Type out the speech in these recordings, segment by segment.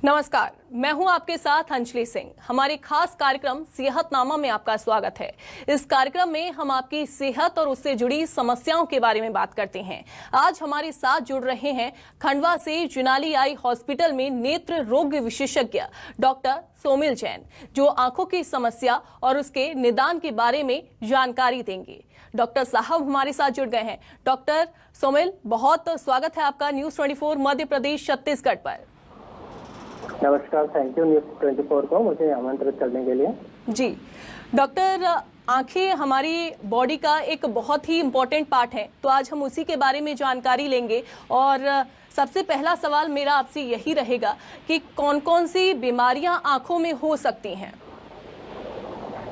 नमस्कार, मैं हूं आपके साथ अंजलि सिंह। हमारे खास कार्यक्रम सेहतनामा में आपका स्वागत है। इस कार्यक्रम में हम आपकी सेहत और उससे जुड़ी समस्याओं के बारे में बात करते हैं। आज हमारे साथ जुड़ रहे हैं खंडवा से जिनाली आई हॉस्पिटल में नेत्र रोग विशेषज्ञ डॉक्टर सोमिल जैन, जो आंखों की समस्या और उसके निदान के बारे में जानकारी देंगे। डॉक्टर साहब हमारे साथ जुड़ गए हैं। डॉक्टर सोमिल, बहुत स्वागत है आपका न्यूज 24 मध्य प्रदेश छत्तीसगढ़ पर। नमस्कार, थैंक यू न्यूज 24 को मुझे आमंत्रित करने के लिए। जी डॉक्टर, आंखें हमारी बॉडी का एक बहुत ही इम्पोर्टेंट पार्ट है, तो आज हम उसी के बारे में जानकारी लेंगे। और सबसे पहला सवाल मेरा आपसे यही रहेगा कि कौन कौन सी बीमारियां आंखों में हो सकती हैं?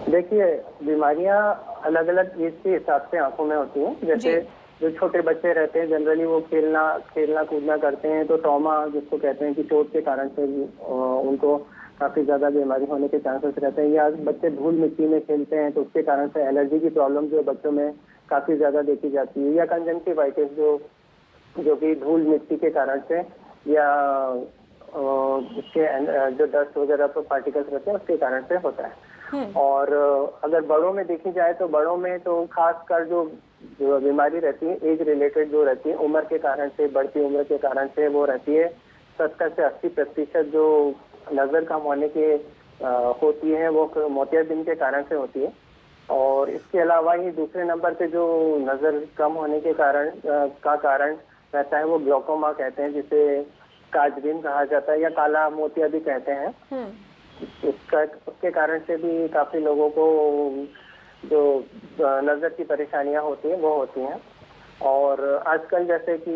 देखिए, बीमारियां अलग अलग एज के हिसाब से आंखों में होती हैं। जैसे जो छोटे बच्चे रहते हैं, जनरली वो खेलना कूदना करते हैं, तो ट्रॉमा जिसको कहते हैं कि चोट के कारण से उनको काफी ज्यादा बीमारी होने के चांसेस रहते हैं। या बच्चे धूल मिट्टी में खेलते हैं तो उसके कारण से एलर्जी की प्रॉब्लम जो बच्चों में काफी ज्यादा देखी जाती है। या कंजंक्टिवाइटिस जो कि धूल मिट्टी के कारण से या उसके जो डस्ट वगैरह पार्टिकल्स रहते हैं उसके कारण से होता है। और अगर बड़ों में देखी जाए तो बड़ों में तो खासकर जो बीमारी रहती है एज रिलेटेड जो रहती है, उम्र के कारण से, बढ़ती उम्र के कारण से वो रहती है 70 से 80% जो नजर कम होने के होती है वो मोतियाबिंद के कारण से होती है। और इसके अलावा ही दूसरे नंबर पे जो नजर कम होने के कारण रहता है वो ग्लोकोमा कहते हैं, जिसे काजबीन कहा जाता है या काला मोतिया भी कहते हैं। उसके कारण से भी काफी लोगों को जो नजर की परेशानियां होती हैं वो होती हैं। और आजकल जैसे कि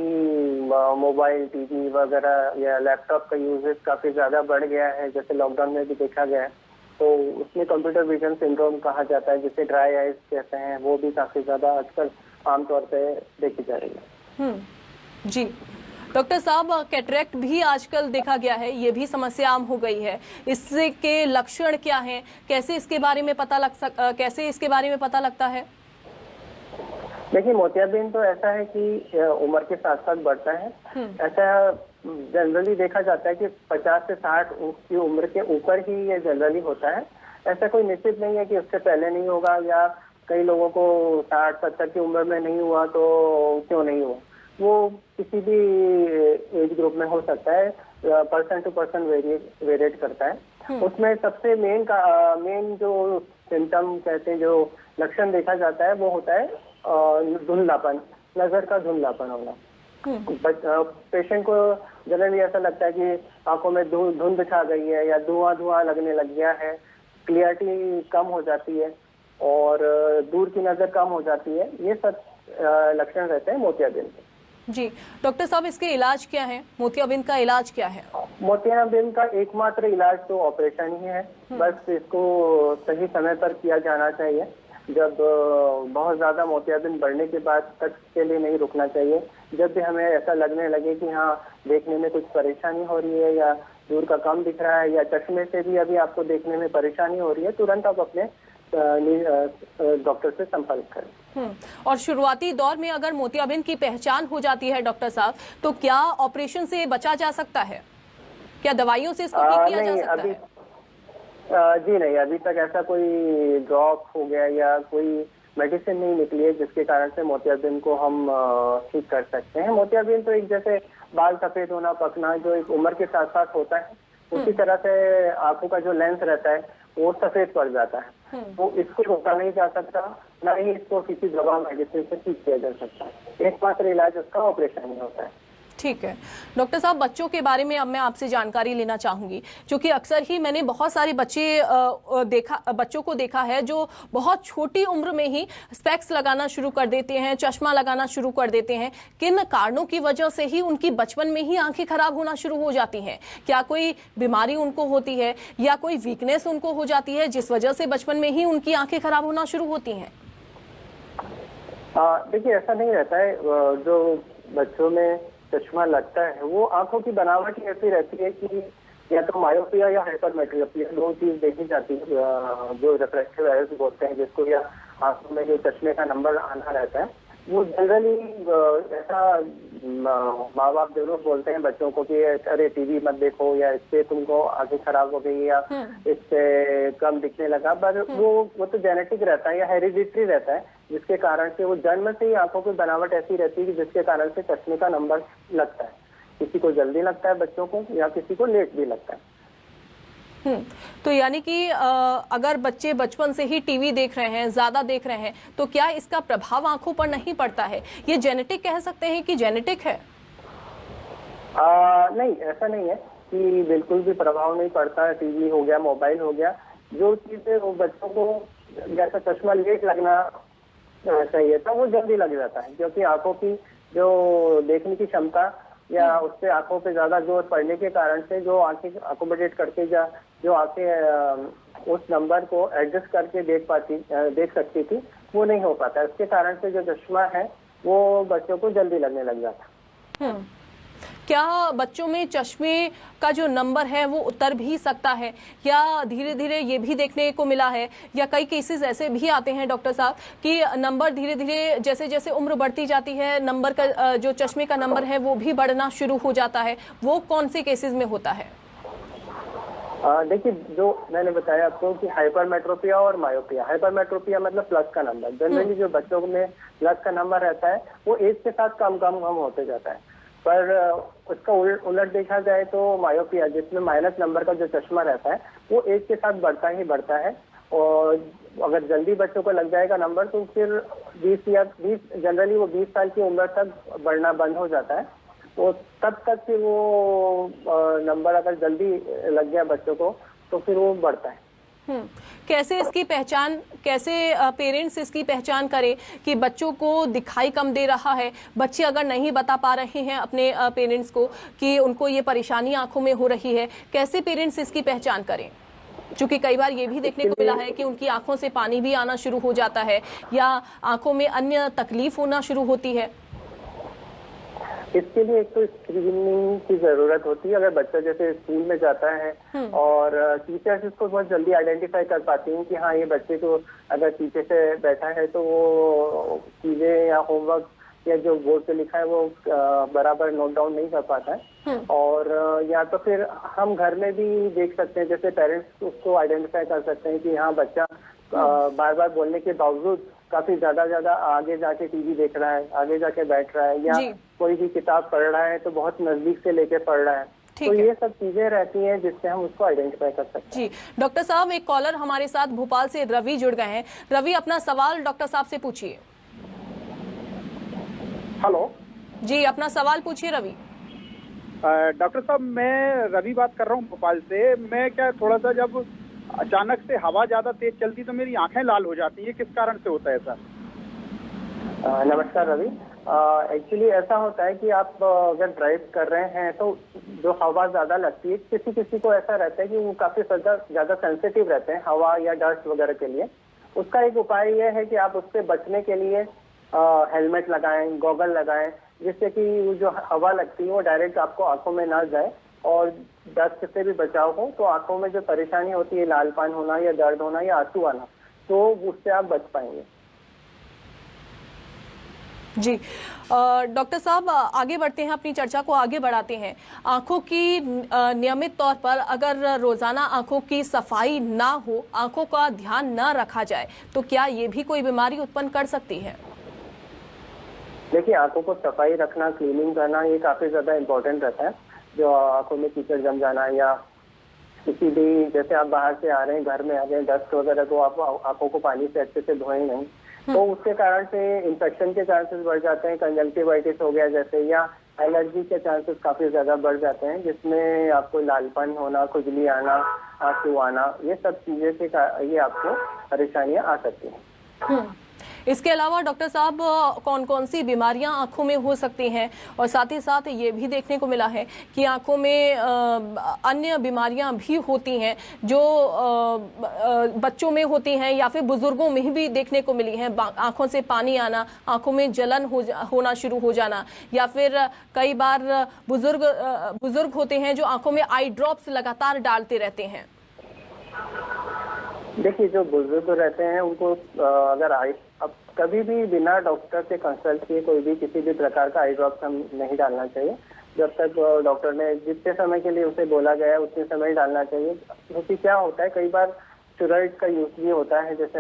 मोबाइल, टीवी वगैरह या लैपटॉप का यूजेस काफी ज्यादा बढ़ गया है, जैसे लॉकडाउन में भी देखा गया है, तो उसमें कंप्यूटर विजन सिंड्रोम कहा जाता है, जिसे ड्राई आइज कहते हैं, वो भी काफी ज्यादा आजकल आमतौर पे देखी जा रही है। जी डॉक्टर साहब, कैटरेक्ट भी आजकल देखा गया है, ये भी समस्या आम हो गई है। इससे के लक्षण क्या हैं? कैसे इसके बारे में पता लगता है? देखिए, मोतियाबिंद तो ऐसा है कि उम्र के साथ साथ बढ़ता है। ऐसा जनरली देखा जाता है कि 50 से 60 की उम्र के ऊपर ही ये जनरली होता है। ऐसा कोई निश्चित नहीं है कि उससे पहले नहीं होगा, या कई लोगों को 60-70 की उम्र में नहीं हुआ तो क्यों नहीं हुआ। वो किसी भी एज ग्रुप में हो सकता है, पर्सन टू पर्सन वेरिएट करता है। उसमें सबसे मेन जो सिम्टम कहते हैं, जो लक्षण देखा जाता है वो होता है धुंधलापन, नजर का धुंधलापन होना। पेशेंट को जनरली ऐसा लगता है कि आंखों में धुंध छा गई है या धुआं लगने लग गया है, क्लियरिटी कम हो जाती है और दूर की नजर कम हो जाती है। ये सब लक्षण रहते हैं मोतियाबिंद के। जी डॉक्टर साहब, इसके इलाज क्या है? मोतियाबिंद का इलाज क्या है? मोतियाबिंद का एकमात्र इलाज तो ऑपरेशन ही है। बस इसको सही समय पर किया जाना चाहिए। जब बहुत ज्यादा मोतियाबिंद बढ़ने के बाद तक के लिए नहीं रुकना चाहिए। जब भी हमें ऐसा लगने लगे कि हाँ, देखने में कुछ परेशानी हो रही है या दूर का कम दिख रहा है या चश्मे से भी अभी आपको देखने में परेशानी हो रही है, तुरंत आप अपने डॉक्टर से संपर्क करें। और शुरुआती दौर में अगर मोतियाबिंद की पहचान हो जाती है डॉक्टर साहब, तो क्या ऑपरेशन से बचा जा सकता है? क्या दवाइयों से इसको ठीक किया जा सकता है? जी नहीं, अभी तक ऐसा कोई ड्रॉप हो गया या कोई मेडिसिन नहीं निकली है जिसके कारण से मोतियाबिंद को हम ठीक कर सकते हैं। मोतियाबिंद तो एक जैसे बाल सफेद होना, पकना, जो एक उम्र के साथ साथ होता है, उसी तरह से आंखों का जो लेंस रहता है वो सफेद पड़ जाता है। तो इसको रोका नहीं जा सकता, ना ही इसको किसी दवा मेडिसिन से ठीक किया जा सकता है। एकमात्र इलाज उसका ऑपरेशन ही होता है। ठीक है डॉक्टर साहब, बच्चों के बारे में अब मैं आपसे जानकारी लेना चाहूंगी, क्योंकि अक्सर ही मैंने बहुत सारे बच्चों को देखा है जो बहुत छोटी उम्र में ही स्पेक्स लगाना शुरू कर देते हैं, चश्मा लगाना शुरू कर देते हैं। किन कारणों की वजह से ही उनकी बचपन में ही आंखें खराब होना शुरू हो जाती हैं? क्या कोई बीमारी उनको होती है या कोई वीकनेस उनको हो जाती है जिस वजह से बचपन में ही उनकी आंखें खराब होना शुरू होती हैं? देखिए, ऐसा नहीं रहता है। जो बच्चों में चश्मा लगता है वो आंखों की बनावट ही ऐसी रहती है कि या तो मायोपिया या हाइपरमेट्रोपिया, दो चीज देखी जाती है। जो रिफ्रैक्टिव एरर्स बोलते हैं जिसको, या आंखों में जो चश्मे का नंबर आना रहता है वो जनरली ऐसा माँ बाप जरूर बोलते हैं बच्चों को कि अरे टीवी मत देखो, या इससे तुमको आंखें खराब हो गई, या इससे कम दिखने लगा, पर वो तो जेनेटिक रहता है या हेरिडिटरी रहता है, जिसके कारण से वो जन्म से ही आंखों की बनावट ऐसी रहती है कि जिसके कारण से चश्मे का नंबर लगता है। किसी को जल्दी लगता है बच्चों को, या किसी को लेट भी लगता है। तो यानी कि अगर बच्चे बचपन से ही टीवी देख रहे हैं, ज्यादा देख रहे हैं, तो क्या इसका प्रभाव आंखों पर नहीं पड़ता है? ये जेनेटिक कह सकते हैं कि जेनेटिक है? नहीं, ऐसा नहीं है कि बिल्कुल भी प्रभाव नहीं पड़ता। टीवी हो गया, मोबाइल हो गया, जो चीजें वो बच्चों को जैसा चश्मा लेट लगना चाहिए था वो जल्दी लग जाता है, क्योंकि आंखों की जो देखने की क्षमता या उससे आंखों पे ज्यादा जोर पड़ने के कारण से जो आंखें अकोमोडेट करके जो आंखें उस नंबर को एडजस्ट करके देख सकती थी, वो नहीं हो पाता। इसके कारण से जो चश्मा है वो बच्चों को जल्दी लगने लग जाता। क्या बच्चों में चश्मे का जो नंबर है वो उतर भी सकता है, या धीरे धीरे ये भी देखने को मिला है, या कई केसेस ऐसे भी आते हैं डॉक्टर साहब कि नंबर धीरे धीरे जैसे जैसे उम्र बढ़ती जाती है, नंबर का जो चश्मे का नंबर है वो भी बढ़ना शुरू हो जाता है? वो कौन से केसेस में होता है? देखिए, जो मैंने बताया आपको कि हाइपरमेट्रोपिया और मायोपिया। हाइपरमेट्रोपिया मतलब प्लस का नंबर। जनरली जो बच्चों में प्लस का नंबर रहता है वो एज के साथ कम होते जाता है, पर उसका उलट देखा जाए तो मायोपिया, जिसमें माइनस नंबर का जो चश्मा रहता है, वो एज के साथ बढ़ता ही बढ़ता है। और अगर जल्दी बच्चों को लग जाएगा नंबर तो फिर 20 जनरली वो 20 साल की उम्र तक बढ़ना बंद हो जाता है। तो तब तक फिर वो नंबर अगर जल्दी लग गया बच्चों को तो फिर वो बढ़ता है। कैसे पेरेंट्स इसकी पहचान करें कि बच्चों को दिखाई कम दे रहा है? बच्चे अगर नहीं बता पा रहे हैं अपने पेरेंट्स को कि उनको ये परेशानी आंखों में हो रही है, कैसे पेरेंट्स इसकी पहचान करें? क्योंकि कई बार ये भी देखने को मिला है कि उनकी आंखों से पानी भी आना शुरू हो जाता है, या आंखों में अन्य तकलीफ होना शुरू होती है। इसके लिए एक तो स्क्रीनिंग की जरूरत होती है। अगर बच्चा जैसे स्कूल में जाता है और टीचर्स इसको बहुत जल्दी आइडेंटिफाई कर पाती हैं कि हाँ, ये बच्चे को अगर पीछे से बैठा है तो वो चीजें या होमवर्क या जो बोर्ड पे लिखा है वो बराबर नोट डाउन नहीं कर पाता है। और या तो फिर हम घर में भी देख सकते हैं, जैसे पेरेंट्स उसको आइडेंटिफाई कर सकते हैं कि हाँ, बच्चा बार बार बोलने के बावजूद काफी ज्यादा आगे जाके टीवी देख रहा है, आगे जाके बैठ रहा है, या कोई भी किताब पढ़ रहा है तो बहुत नजदीक से लेके पढ़ रहा है। तो ये सब चीजें रहती हैं जिससे हम उसको आइडेंटिफाई कर सकते हैं। जी डॉक्टर साहब, एक कॉलर हमारे साथ भोपाल से रवि जुड़ गए हैं। रवि, अपना सवाल डॉक्टर साहब से पूछिए। हेलो जी, अपना सवाल पूछिए रवि। डॉक्टर साहब, मैं रवि बात कर रहा हूँ भोपाल से। मैं क्या थोड़ा सा जब अचानक से हवा ज्यादा तेज चलती तो मेरी आंखें लाल हो जाती है, किस कारण से होता है सर? नमस्कार रवि। एक्चुअली ऐसा होता है कि आप अगर ड्राइव कर रहे हैं तो जो हवा ज्यादा लगती है, किसी को ऐसा रहता है कि वो काफी ज्यादा सेंसिटिव रहते हैं हवा या डस्ट वगैरह के लिए। उसका एक उपाय यह है कि आप उससे बचने के लिए हेलमेट लगाएं, गॉगल लगाएं, जिससे कि वो जो हवा लगती है वो डायरेक्ट आपको आंखों में ना जाए और डस्ट से भी बचाव हो। तो आंखों में जो परेशानी होती है, लालपन होना या दर्द होना या आंसू आना, तो उससे आप बच पाएंगे। जी डॉक्टर साहब, आगे बढ़ते हैं, अपनी चर्चा को आगे बढ़ाते हैं। आंखों की नियमित तौर पर अगर रोजाना आंखों की सफाई ना हो, आंखों का ध्यान ना रखा जाए, तो क्या ये भी कोई बीमारी उत्पन्न कर सकती है? देखिए, आंखों को सफाई रखना, क्लीनिंग करना, ये काफी ज्यादा इम्पोर्टेंट रहता है। जो आंखों में कीचड़ जम जाना या किसी भी, जैसे आप बाहर से आ रहे हैं, घर में आ गए, डस्ट वगैरह, तो आप आंखों को पानी से अच्छे से धोएं नहीं, तो उसके कारण से इन्फेक्शन के चांसेस बढ़ जाते हैं। कंजंक्टिवाइटिस हो गया जैसे, या एलर्जी के चांसेस काफी ज्यादा बढ़ जाते हैं, जिसमें आपको लालपन होना, खुजली आना, आंसू आना, ये सब चीजें से ये आपको परेशानियां आ सकती हैं। इसके अलावा डॉक्टर साहब, कौन कौन सी बीमारियां आंखों में हो सकती हैं? और साथ ही साथ ये भी देखने को मिला है कि आंखों में अन्य बीमारियां भी होती हैं जो बच्चों में होती हैं या फिर बुजुर्गों में भी देखने को मिली हैं। आंखों से पानी आना, आंखों में जलन होना शुरू हो जाना, या फिर कई बार बुजुर्ग होते हैं जो आंखों में आई ड्रॉप्स लगातार डालते रहते हैं। देखिए, जो बुजुर्ग रहते हैं उनको अगर अब कभी भी बिना डॉक्टर से कंसल्ट किए कोई भी किसी भी प्रकार का आई ड्रॉप्स हम नहीं डालना चाहिए जब तक डॉक्टर ने जितने समय के लिए उसे बोला गया है उतने समय ही डालना चाहिए। क्योंकि क्या होता है, कई बार स्टेरॉइड का यूज भी होता है, जैसे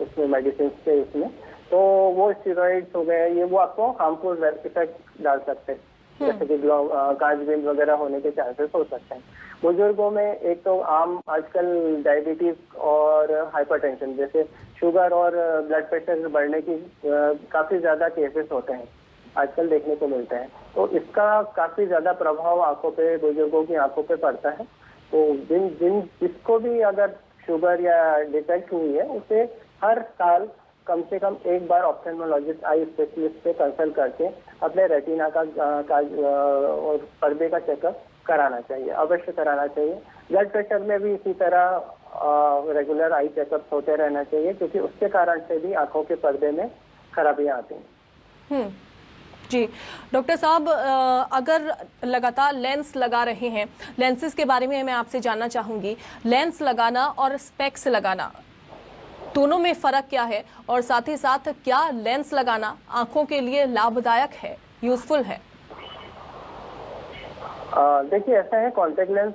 उसमें मेडिसिन के उसमें, तो वो स्टेरॉइड्स हो गए ये वो आपको हार्मफुल इफेक्ट डाल सकते हैं, जैसे कि कांच वगैरह होने के चांसेस हो सकते हैं। बुजुर्गों में एक तो आम आजकल डायबिटीज और हाइपरटेंशन जैसे शुगर और ब्लड प्रेशर बढ़ने की काफी ज्यादा केसेस होते हैं, आजकल देखने को मिलते हैं। तो इसका काफी ज्यादा प्रभाव आंखों पे, बुजुर्गों की आंखों पे पड़ता है। तो जिसको भी अगर शुगर या डिटेक्ट हुई है उसे हर साल कम से कम एक बार ऑप्थेल्मोलॉजिस्ट आई स्पेशलिस्ट से कंसल्ट करके अपने रेटिना का और पर्दे का चेकअप कराना चाहिए, अवश्य कराना चाहिए। ब्लड प्रेशर में भी इसी तरह रेगुलर आई चेकअप होते रहना चाहिए, क्योंकि उसके कारण से भी आंखों के पर्दे में खराबियां आती हैं। जी डॉक्टर साहब, अगर लगातार लेंस लगा रहे हैं, लेंसेज के बारे में मैं आपसे जानना चाहूंगी, लेंस लगाना और स्पेक्स लगाना दोनों में फर्क क्या है, और साथ ही साथ क्या लेंस लगाना आंखों के लिए लाभदायक है, यूजफुल है? देखिए, ऐसा है, कॉन्टेक्ट लेंस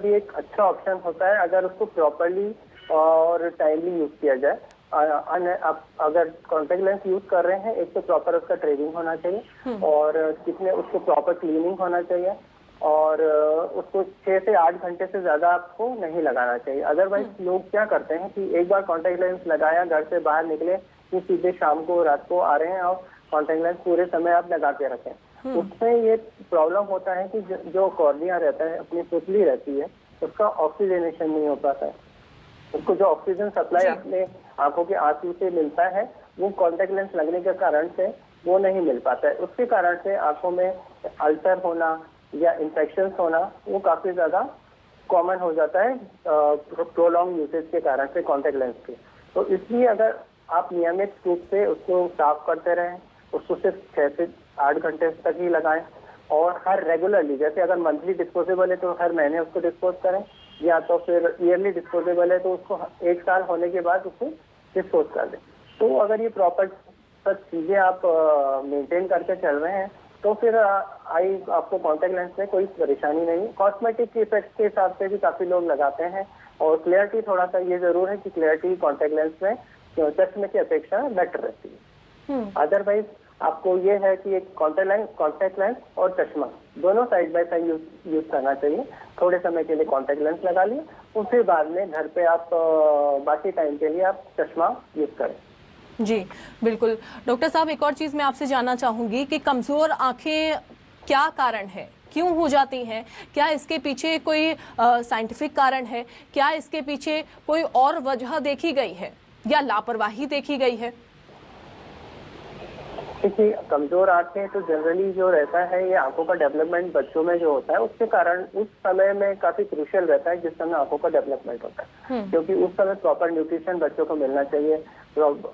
भी एक अच्छा ऑप्शन होता है अगर उसको प्रॉपरली और टाइमली यूज किया जाए। आप अगर कॉन्टेक्ट लेंस यूज कर रहे हैं, एक तो प्रॉपर उसका ट्रेनिंग होना चाहिए और कितने उसको प्रॉपर क्लीनिंग होना चाहिए, और उसको 6 से 8 घंटे से ज्यादा आपको नहीं लगाना चाहिए। अदरवाइज लोग क्या करते हैं कि एक बार कॉन्टेक्ट लेंस लगाया, घर से बाहर निकले कि सीधे शाम को रात को आ रहे हैं और कॉन्टेक्ट लेंस पूरे समय आप लगा के रखें। उसमें ये प्रॉब्लम होता है कि जो कॉर्निया रहता है, अपनी पुतली रहती है, उसका ऑक्सीजनेशन नहीं हो पाता है। उसको जो ऑक्सीजन सप्लाई अपने आंखों के आंसू से मिलता है वो कॉन्टेक्ट लेंस लगने के कारण से वो नहीं मिल पाता है। उसके कारण से आंखों में अल्सर होना या इन्फेक्शन होना वो काफी ज्यादा कॉमन हो जाता है प्रोलॉन्ग यूसेज के कारण से कॉन्टेक्ट लेंस के। तो इसलिए अगर आप नियमित रूप से उसको साफ करते रहें, उसको सिर्फ 6 से 8 घंटे तक ही लगाएं, और हर रेगुलरली, जैसे अगर मंथली डिस्पोजेबल है तो हर महीने उसको डिस्पोज करें, या तो फिर ईयरली डिस्पोजेबल है तो उसको 1 साल होने के बाद उसको डिस्पोज कर दें। तो अगर ये प्रॉपर सब चीजें आप मेंटेन करके चल रहे हैं तो फिर आपको कॉन्टेक्ट लेंस में कोई परेशानी नहीं। कॉस्मेटिक इफेक्ट के हिसाब से भी काफी लोग लगाते हैं, और क्लियरिटी थोड़ा सा ये जरूर है कि क्लियरिटी कॉन्टेक्ट लेंस में चश्मे की अपेक्षा बेटर रहती है। अदरवाइज आपको ये है कि एक कॉन्टेक्ट लेंस और चश्मा दोनों साइड बाय साइड यूज करना चाहिए। थोड़े समय के लिए कॉन्टेक्ट लेंस लगा लिए, उसके बाद में घर पे आप बाकी टाइम के लिए आप चश्मा यूज करें। जी बिल्कुल। डॉक्टर साहब, एक और चीज मैं आपसे जानना चाहूंगी कि कमजोर आंखें क्या कारण है, क्यों हो जाती हैं? क्या इसके पीछे कोई साइंटिफिक कारण है? क्या इसके पीछे कोई और वजह देखी गई है या लापरवाही देखी गई है? देखिए, कमजोर आंखें तो जनरली जो रहता है ये आंखों का डेवलपमेंट बच्चों में जो होता है उसके कारण उस समय में काफी क्रूशियल रहता है जिस समय आंखों का डेवलपमेंट होता है, क्योंकि उस समय प्रॉपर न्यूट्रिशन बच्चों को मिलना चाहिए,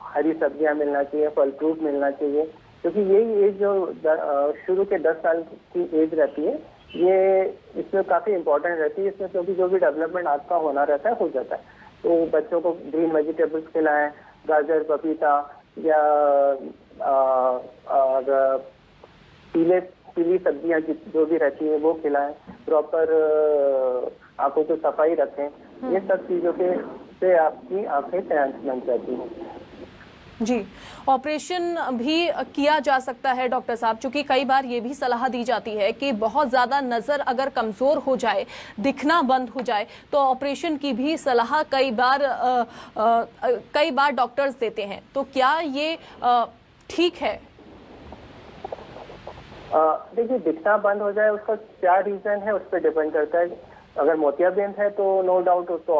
हरी सब्जियां मिलना चाहिए, फल फ्रूट मिलना चाहिए, क्योंकि यही एज जो शुरू के 10 साल की एज रहती है ये इसमें काफी इंपॉर्टेंट रहती है इसमें, क्योंकि जो भी डेवलपमेंट आपका होना रहता है हो जाता है। तो बच्चों को ग्रीन वेजिटेबल्स खिलाएं, गाजर, पपीता या और पीली सब्जियां जो भी रहती है वो खिलाएं, प्रॉपर आंखों की सफाई रखें। ये सब चीजों के से आपकी आंखें सेहत बन जाती हैं। जी, ऑपरेशन भी किया जा सकता है डॉक्टर साहब, क्योंकि कई बार ये भी सलाह दी जाती है कि बहुत ज़्यादा नज़र अगर कमज़ोर हो जाए, दिखना बंद हो जाए, तो ऑपरेशन की भी सलाह कई बार डॉक्टर्स देते हैं। तो क्या ये ठीक है? देखिए, दिखना बंद हो जाए उसका क्या रीजन है उस पर डिपेंड करता है। अगर मोतियाबिंद है तो नो डाउट उसको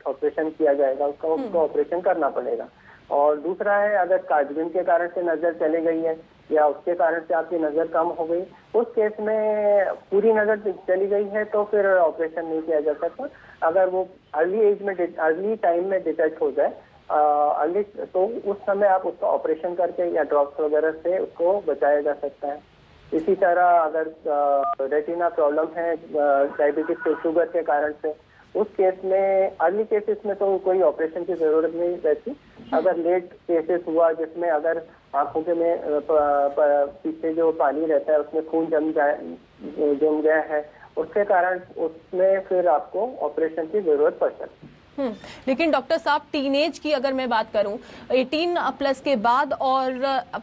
ऑपरेशन किया जाएगा, उसको ऑपरेशन करना पड़ेगा। और दूसरा है, अगर काजबिन के कारण से नजर चली गई है या उसके कारण से आपकी नजर कम हो गई, उस केस में पूरी नजर चली गई है तो फिर ऑपरेशन नहीं किया जा सकता। अगर वो अर्ली टाइम में डिटेक्ट हो जाए तो उस समय आप उसका ऑपरेशन करके या ड्रॉप्स वगैरह से उसको बचाया जा सकता है। इसी तरह अगर रेटिना प्रॉब्लम है डायबिटीज शुगर के कारण से, उस केस में, अर्ली केसेस में तो कोई ऑपरेशन की जरूरत नहीं रहती। अगर लेट केसेस हुआ जिसमें अगर आंखों के में पीछे जो पानी रहता है उसमें खून जम गया है, उसके कारण उसमें फिर आपको ऑपरेशन की जरूरत पड़ सकती है। लेकिन डॉक्टर साहब, टीनेज की अगर मैं बात करूं, 18 प्लस के बाद और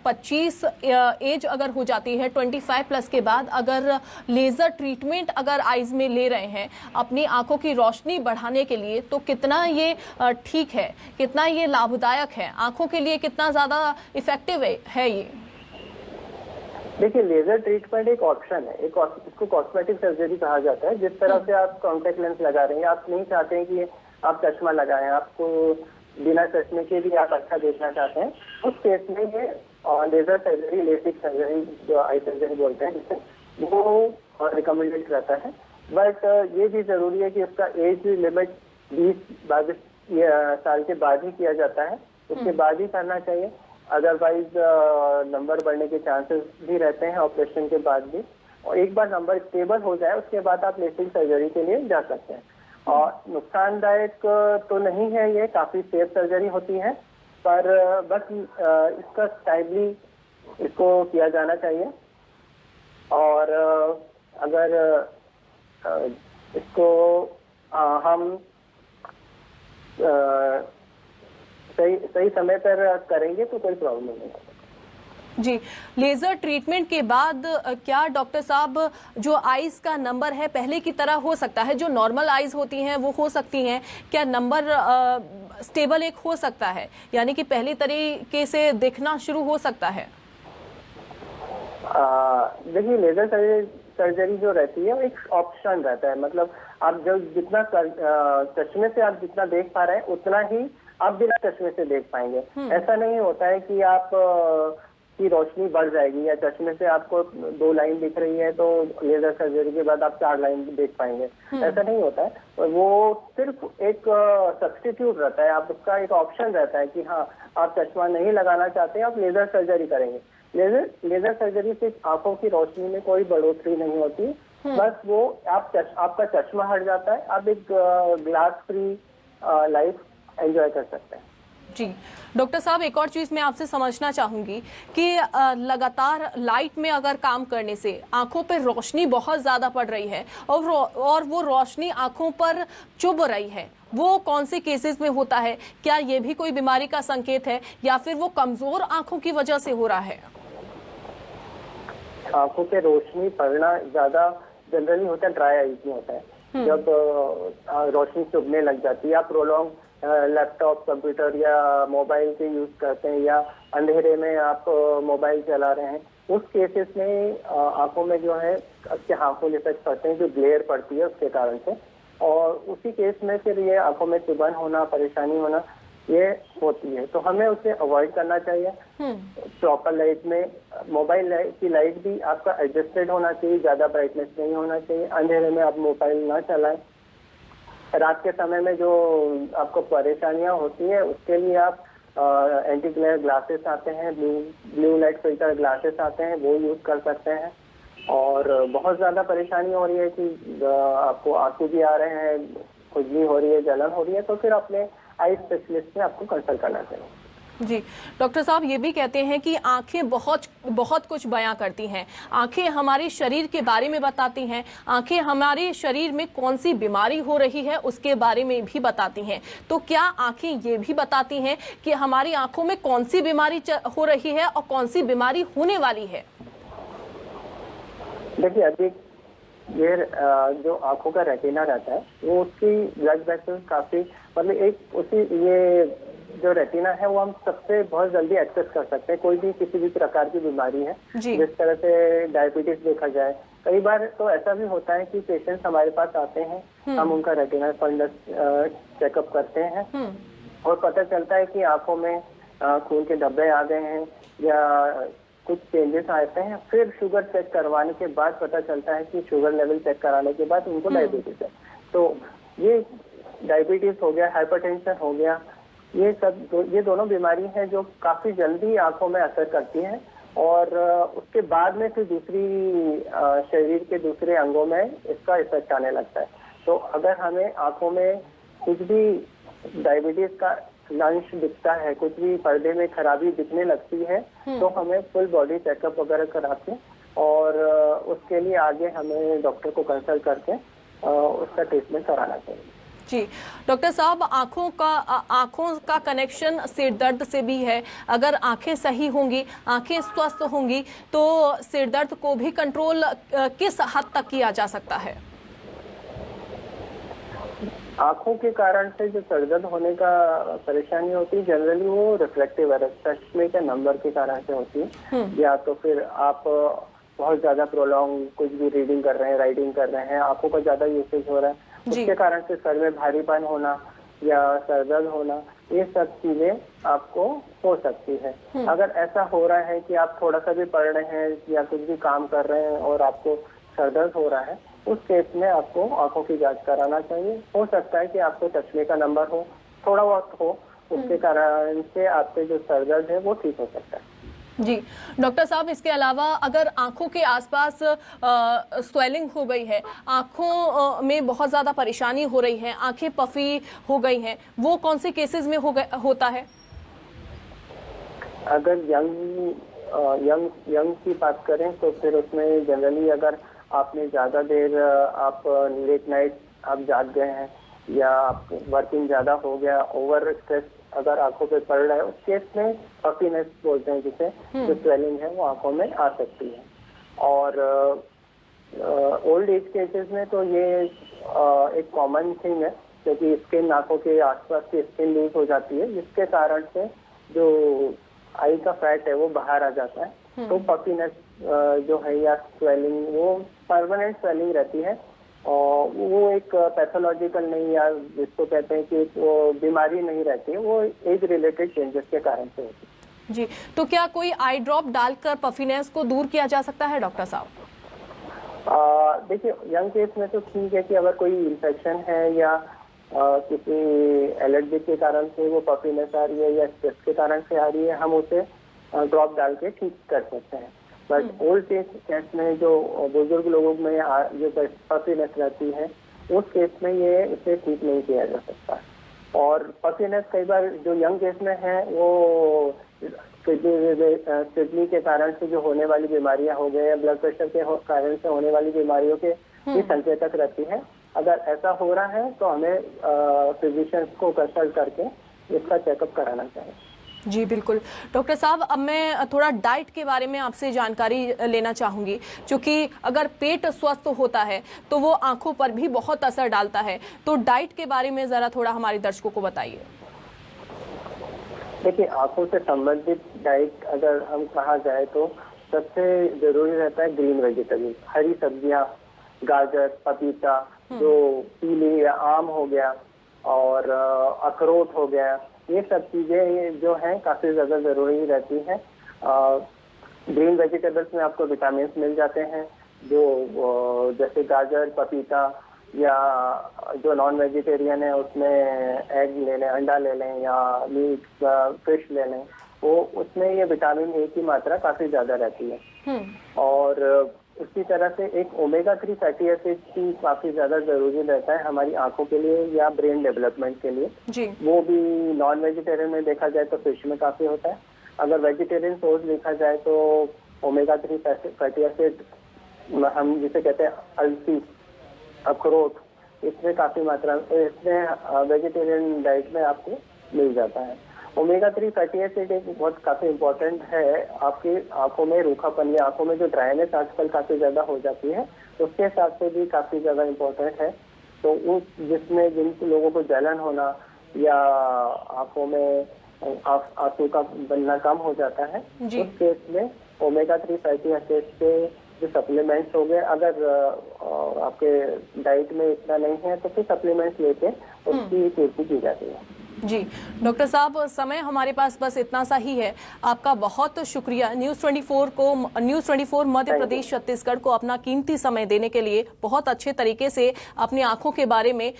25 एज अगर हो जाती है, 25 प्लस के बाद अगर लेजर ट्रीटमेंट अगर आईज में ले रहे हैं अपनी आंखों की रोशनी बढ़ाने के लिए, तो कितना ये ठीक है, कितना ये लाभदायक है, आंखों के लिए कितना ज्यादा इफेक्टिव है ये? देखिए, लेजर ट्रीटमेंट एक ऑप्शन है, इसको कॉस्मेटिक सर्जरी कहा जाता है। जिस तरह से आप कॉन्टेक्ट लेंस लगा रहे हैं, आप नहीं चाहते हैं कि आप चश्मा लगाएं, आपको बिना चश्मे के भी आप अच्छा देखना चाहते हैं, उस केस में ये लेजर सर्जरी, लेसिक सर्जरी जो आई सर्जरी बोलते हैं जिसे, वो रिकमेंडेड रहता है। बट ये भी जरूरी है कि उसका एज लिमिट 20-22 साल के बाद ही किया जाता है, उसके बाद ही करना चाहिए। अदरवाइज नंबर बढ़ने के चांसेस भी रहते हैं ऑपरेशन के बाद भी। और एक बार नंबर स्टेबल हो जाए उसके बाद आप लेसिक सर्जरी के लिए जा सकते हैं। और नुकसानदायक तो नहीं है, ये काफी सेफ सर्जरी होती है, पर बस इसका टाइमली इसको किया जाना चाहिए। और अगर इसको हम सही समय पर करेंगे तो कोई प्रॉब्लम नहीं है। जी, लेजर ट्रीटमेंट के बाद क्या डॉक्टर साहब जो आईज का नंबर है पहले की तरह हो सकता है, जो नॉर्मल आईज होती हैं वो हो सकती हैं, क्या नंबर स्टेबल एक हो सकता है, यानी कि पहली तरीके से दिखना शुरू हो सकता है? देखिए, लेजर सर्जरी जो रहती है वो एक ऑप्शन रहता है। मतलब आप जो जितना चश्मे से आप जितना देख पा रहे हैं उतना ही आप बिना चश्मे से देख पाएंगे। ऐसा नहीं होता है कि आप की रोशनी बढ़ जाएगी या चश्मे से आपको 2 लाइन दिख रही है तो लेजर सर्जरी के बाद आप 4 लाइन देख पाएंगे, ऐसा नहीं होता है। वो सिर्फ एक सब्स्टिट्यूट रहता है, आप उसका एक ऑप्शन रहता है कि हाँ, आप चश्मा नहीं लगाना चाहते, आप लेजर सर्जरी करेंगे। लेजर सर्जरी से आंखों की रोशनी में कोई बढ़ोतरी नहीं होती, बस वो आपका चश्मा हट जाता है, आप एक ग्लास फ्री लाइफ एंजॉय कर सकते हैं। जी डॉक्टर साहब, एक और चीज मैं आपसे समझना चाहूंगी कि लगातार लाइट में अगर काम करने से आंखों पर रोशनी बहुत ज्यादा पड़ रही है और वो रोशनी आंखों पर चुभ रही है, वो कौन से केसेस में होता है? क्या ये भी कोई बीमारी का संकेत है या फिर वो कमजोर आंखों की वजह से हो रहा है? आंखों पे रोशनी पड़ना ज्यादा जनरली होता है ड्राई आईज में होता है। जब रोशनी चुभने लग जाती है, आप प्रोलॉन्ग लैपटॉप, कंप्यूटर या मोबाइल के यूज करते हैं या अंधेरे में आप मोबाइल चला रहे हैं, उस केसेस में आंखों में जो है अच्छे हार्मफुल इफेक्ट पड़ते हैं, जो ग्लेयर पड़ती है उसके कारण से। और उसी केस में फिर ये आंखों में चुभन होना, परेशानी होना ये होती है, तो हमें उसे अवॉइड करना चाहिए। प्रॉपर लाइट में, मोबाइल की लाइट भी आपका एडजस्टेड होना चाहिए, ज्यादा ब्राइटनेस नहीं होना चाहिए। अंधेरे में आप मोबाइल ना चलाएं। रात के समय में जो आपको परेशानियां होती है उसके लिए आप एंटी ग्लेयर ग्लासेस आते हैं, ब्लू लाइट फिल्टर ग्लासेस आते हैं, वो यूज कर सकते हैं। और बहुत ज्यादा परेशानी हो रही है कि आपको आंसू भी आ रहे हैं, खुजली हो रही है, जलन हो रही है, तो फिर अपने आई स्पेशलिस्ट से आपको कंसल्ट करना चाहिए। जी डॉक्टर साहब, ये भी कहते हैं कि आंखें बहुत कुछ बयां करती हैं। आंखें हमारे शरीर के बारे में बताती हैं, आंखें हमारे शरीर में कौन सी बीमारी हो रही है उसके बारे में भी बताती हैं। तो क्या आंखें ये भी बताती हैं कि हमारी आंखों में कौन सी बीमारी हो रही है और कौन सी बीमारी होने वाली है? देखिए, अभी ये जो आंखों का रेटिना रहता है वो उसकी ब्लड वेसल्स काफी, मतलब एक उसी ये जो रेटिना है वो हम सबसे बहुत जल्दी एक्सेस कर सकते हैं। कोई भी किसी भी प्रकार की बीमारी है, जिस तरह से डायबिटीज देखा जाए, कई बार तो ऐसा भी होता है कि पेशेंट्स हमारे पास आते हैं, हम उनका रेटिना फंडस चेकअप करते हैं और पता चलता है कि आंखों में खून के धब्बे आ गए हैं या कुछ चेंजेस आते हैं। फिर शुगर चेक करवाने के बाद पता चलता है कि शुगर लेवल चेक कराने के बाद उनको डायबिटीज है। तो ये डायबिटीज हो गया, हाइपरटेंशन हो गया, ये दोनों बीमारी हैं जो काफी जल्दी आंखों में असर करती हैं और उसके बाद में फिर दूसरी शरीर के दूसरे अंगों में इसका इफेक्ट आने लगता है। तो अगर हमें आंखों में कुछ भी डायबिटीज का अंश दिखता है, कुछ भी पर्दे में खराबी दिखने लगती है, तो हमें फुल बॉडी चेकअप वगैरह करा के और उसके लिए आगे हमें डॉक्टर को कंसल्ट करके उसका ट्रीटमेंट कराना चाहिए। जी डॉक्टर साहब, आंखों का कनेक्शन सिर दर्द से भी है। अगर आंखें सही होंगी, आंखें स्वस्थ होंगी, तो सिर दर्द को भी कंट्रोल किस हद तक किया जा सकता है? आंखों के कारण से जो सरदर्द होने का परेशानी होती है, जनरली वो रिफ्लेक्टिव एरर, चश्मे के नंबर के कारण से होती है, या तो फिर आप बहुत ज्यादा प्रोलॉन्ग कुछ भी रीडिंग कर रहे हैं, राइटिंग कर रहे हैं, आंखों का ज्यादा यूसेज हो रहा है, उसके कारण से सर में भारीपन होना या सरदर्द होना, ये सब चीजें आपको हो सकती है। अगर ऐसा हो रहा है कि आप थोड़ा सा भी पढ़ रहे हैं या कुछ भी काम कर रहे हैं और आपको सरदर्द हो रहा है, उस केस में आपको आंखों की जांच कराना चाहिए। हो सकता है कि आपको चश्मे का नंबर हो, थोड़ा बहुत हो, उसके कारण से आपके जो सरदर्द है वो ठीक हो सकता है। जी डॉक्टर साहब, इसके अलावा अगर आंखों के आसपास स्वेलिंग हो गई है, आंखों में बहुत ज्यादा परेशानी हो रही है, आंखें पफी हो गई हैं, वो कौन से केसेस में होता है? अगर यंग की बात करें तो फिर उसमें जनरली अगर आपने ज्यादा देर आप लेट नाइट आप जाग गए हैं या आप वर्किंग ज्यादा हो गया, ओवर स्ट्रेस अगर आंखों पे पड़ रहा है, उस केस में पफीनेस बोलते हैं जिसे, जो स्वेलिंग है वो आंखों में आ सकती है। और ओल्ड एज केसेस में तो ये एक कॉमन थिंग है, क्योंकि स्किन, आंखों के आसपास की स्किन लूज हो जाती है, जिसके कारण से जो आई का फैट है वो बाहर आ जाता है। तो पफीनेस जो है या स्वेलिंग, वो परमानेंट स्वेलिंग रहती है और वो एक पैथोलॉजिकल नहीं, या जिसको कहते हैं कि वो बीमारी नहीं रहती है, वो एज रिलेटेड चेंजेस के कारण से होती है। जी, तो क्या कोई आई ड्रॉप डालकर पफीनेस को दूर किया जा सकता है डॉक्टर साहब? देखिए, यंग केस में तो ठीक है कि अगर कोई इन्फेक्शन है या किसी एलर्जी के कारण से वो पफीनेस आ रही है या स्ट्रेस के कारण से आ रही है, हम उसे ड्रॉप डाल के ठीक कर सकते हैं। बट ओल्ड केस में जो बुजुर्ग लोगों में जो पफीनेस रहती है, उस केस में ये इसे ठीक नहीं किया जा सकता। और पफीनेस कई बार जो यंग केस में है वो किडनी के कारण से जो होने वाली बीमारियां हो गए, ब्लड प्रेशर के कारण से होने वाली बीमारियों के भी संकेतक रहती है। अगर ऐसा हो रहा है तो हमें फिजिशियंस को कंसल्ट करके इसका चेकअप कराना चाहिए। जी बिल्कुल डॉक्टर साहब, अब मैं थोड़ा डाइट के बारे में आपसे जानकारी लेना चाहूंगी, क्योंकि अगर पेट स्वस्थ होता है तो वो आंखों पर भी बहुत असर डालता है। तो डाइट के बारे में जरा थोड़ा हमारे दर्शकों को बताइए। देखिए, आंखों से संबंधित डाइट अगर हम कहा जाए तो सबसे जरूरी रहता है ग्रीन वेजिटेबल, हरी सब्जियां, गाजर, पपीता, जो पीली या आम हो गया और अखरोट हो गया, ये सब चीजें जो हैं काफी ज्यादा जरूरी रहती हैं। ग्रीन वेजिटेबल्स में आपको विटामिन मिल जाते हैं, जो जैसे गाजर, पपीता, या जो नॉन वेजिटेरियन है उसमें एग ले लें, अंडा ले लें या मीट, फिश ले लें, वो उसमें ये विटामिन ए की मात्रा काफी ज्यादा रहती है। और उसी तरह से एक ओमेगा 3 फैटी एसिड की काफी ज्यादा जरूरी रहता है हमारी आंखों के लिए या ब्रेन डेवलपमेंट के लिए जी। वो भी नॉन वेजिटेरियन में देखा जाए तो फिश में काफी होता है। अगर वेजिटेरियन सोर्स देखा जाए तो ओमेगा 3 फैटी एसिड हम जिसे कहते हैं अलसी, अखरोट, इसमें काफी मात्रा, इसमें वेजिटेरियन डाइट में आपको मिल जाता है। ओमेगा 3 फैटी एसिड एक बहुत काफी इम्पोर्टेंट है आपकी आंखों में रूखापन या आंखों में जो ड्राइनेस आजकल काफी ज्यादा हो जाती है, उसके हिसाब से भी काफी ज्यादा इम्पोर्टेंट है। तो उस जिसमें जिन लोगों को जलन होना या आंखों में आंसू का बनना कम हो जाता है, उस केस में ओमेगा 3 फैटी एसिड के जो सप्लीमेंट्स हो गए, अगर आपके डाइट में इतना नहीं है तो फिर सप्लीमेंट्स लेके उसकी पूर्ति की जाती है। जी डॉक्टर साहब, समय हमारे पास बस इतना सा ही है। आपका बहुत शुक्रिया न्यूज़ 24 मध्य प्रदेश छत्तीसगढ़ को अपना कीमती समय देने के लिए। बहुत अच्छे तरीके से अपनी आंखों के बारे में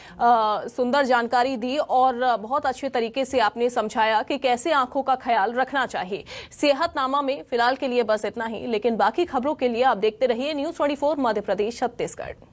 सुंदर जानकारी दी और बहुत अच्छे तरीके से आपने समझाया कि कैसे आंखों का ख्याल रखना चाहिए। सेहतनामा में फिलहाल के लिए बस इतना ही, लेकिन बाकी खबरों के लिए आप देखते रहिए न्यूज़ 24 मध्य प्रदेश छत्तीसगढ़।